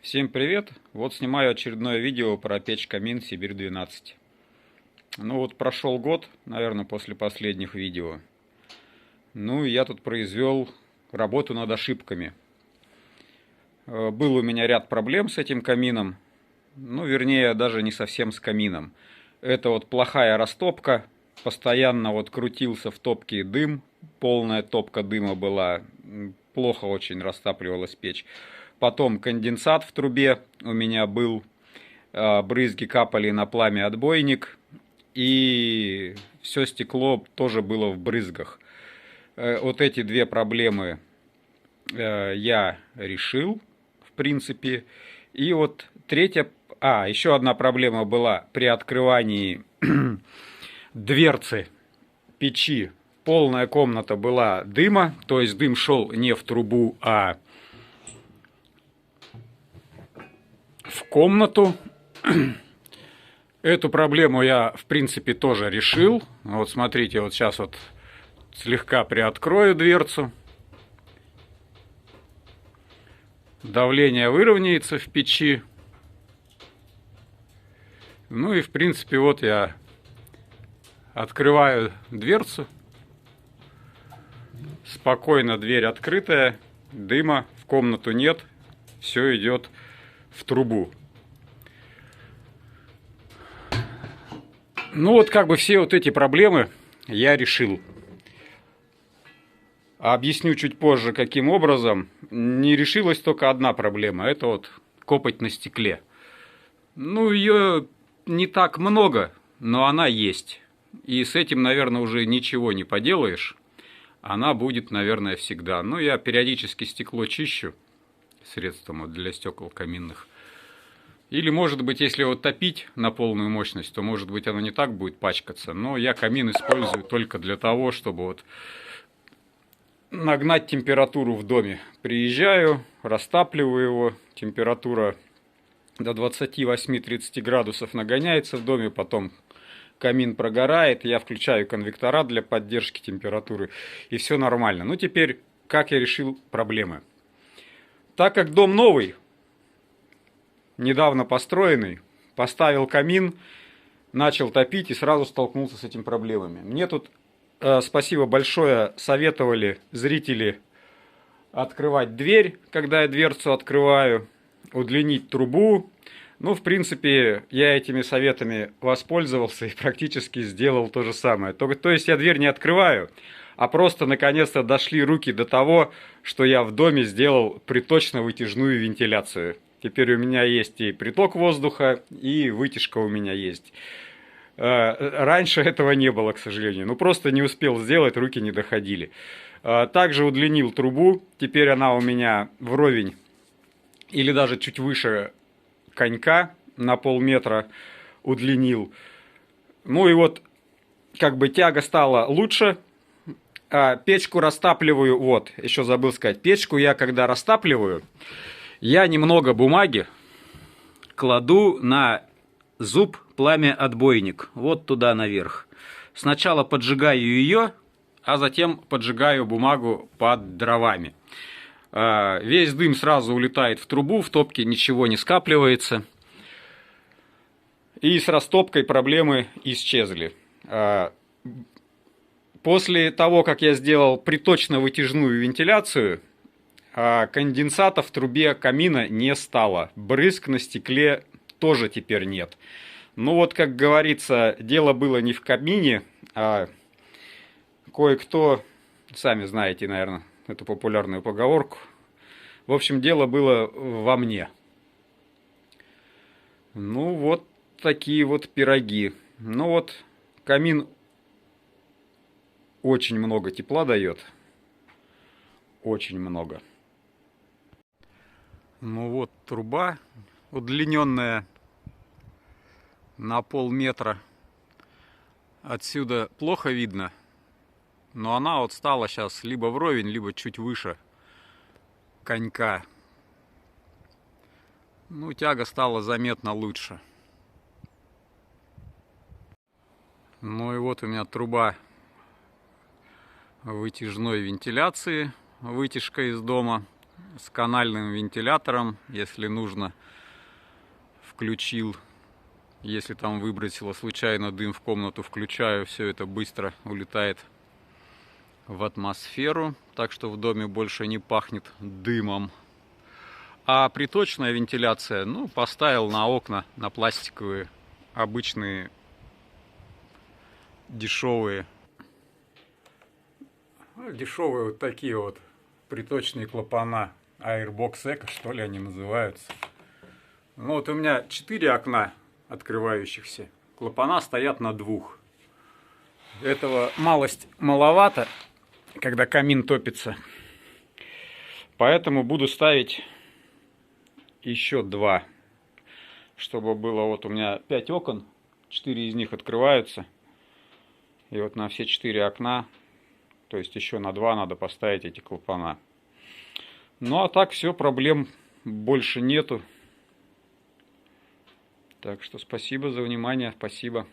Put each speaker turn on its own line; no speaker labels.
Всем привет! Вот снимаю очередное видео про печь-камин Сибирь-12. Ну вот прошел год, наверное, после последних видео. Ну и я тут произвел работу над ошибками. Был у меня ряд проблем с этим камином. Ну, вернее, даже не совсем с камином. Это вот плохая растопка. Постоянно вот крутился в топке дым. Полная топка дыма была. Плохо очень растапливалась печь. Потом конденсат в трубе у меня был. Брызги капали на пламя отбойник. И все стекло тоже было в брызгах. Вот эти две проблемы я решил, в принципе. И вот третья... еще одна проблема была при открывании дверцы печи. Полная комната была дыма, то есть дым шел не в трубу, а в комнату. Эту проблему я, в принципе, тоже решил. Вот смотрите, вот сейчас вот слегка приоткрою дверцу. Давление выровняется в печи. Ну и, в принципе, вот я открываю дверцу. Спокойно, дверь открытая, дыма в комнату нет. Все идет в трубу. Ну вот как бы все вот эти проблемы я решил. Объясню чуть позже, каким образом. Не решилась только одна проблема. Это вот копоть на стекле. Ну, ее не так много, но она есть. И с этим, наверное, уже ничего не поделаешь. Она будет, наверное, всегда. Но я периодически стекло чищу средством вот для стекол каминных. Или, может быть, если вот топить на полную мощность, то, может быть, оно не так будет пачкаться. Но я камин использую только для того, чтобы вот нагнать температуру в доме. Приезжаю, растапливаю его, температура до 28-30 градусов нагоняется в доме, потом камин прогорает, я включаю конвектора для поддержки температуры, и все нормально. Ну, теперь, как я решил проблемы. Так как дом новый, недавно построенный, поставил камин, начал топить и сразу столкнулся с этими проблемами. Мне тут, спасибо большое, советовали зрители открывать дверь, когда я дверцу открываю, удлинить трубу. Ну, в принципе, я этими советами воспользовался и практически сделал то же самое. То есть я дверь не открываю, а просто наконец-то дошли руки до того, что я в доме сделал приточно-вытяжную вентиляцию. Теперь у меня есть и приток воздуха, и вытяжка у меня есть. Раньше этого не было, к сожалению. Ну, просто не успел сделать, руки не доходили. Также удлинил трубу. Теперь она у меня вровень или даже чуть выше конька на полметра удлинил. Ну и вот как бы тяга стала лучше. Печку растапливаю. Вот, еще забыл сказать. Печку я когда растапливаю, я немного бумаги кладу на зуб пламя-отбойник. Вот туда наверх. Сначала поджигаю ее, а затем поджигаю бумагу под дровами. Весь дым сразу улетает в трубу, в топке ничего не скапливается. И с растопкой проблемы исчезли. После того, как я сделал приточно-вытяжную вентиляцию, конденсата в трубе камина не стало. Брызг на стекле тоже теперь нет. Ну вот, как говорится, дело было не в камине, а кое-кто, сами знаете, наверное, эту популярную поговорку. В общем, дело было во мне. Ну, вот такие вот пироги. Ну вот, камин очень много тепла дает. Очень много. Ну вот, труба удлиненная на полметра. Отсюда плохо видно, но она вот стала сейчас либо вровень, либо чуть выше конька. Ну, тяга стала заметно лучше. Ну и вот у меня труба вытяжной вентиляции, вытяжка из дома. с канальным вентилятором, если нужно, включил. Если там выбросило случайно дым в комнату, включаю, все это быстро улетает в атмосферу, так что в доме больше не пахнет дымом. А приточная вентиляция, ну, поставил на окна, на пластиковые, обычные, дешевые. Дешевые вот такие вот приточные клапана, Airbox Eco, что ли они называются. Ну вот у меня 4 окна открывающихся, клапана стоят на 2. Этого маловато, когда камин топится. Поэтому буду ставить еще 2, чтобы было, вот у меня 5 окон, 4 из них открываются. И вот на все 4 окна, то есть еще на 2 надо поставить эти клапана. Ну а так все, проблем больше нету. Так что спасибо за внимание, спасибо.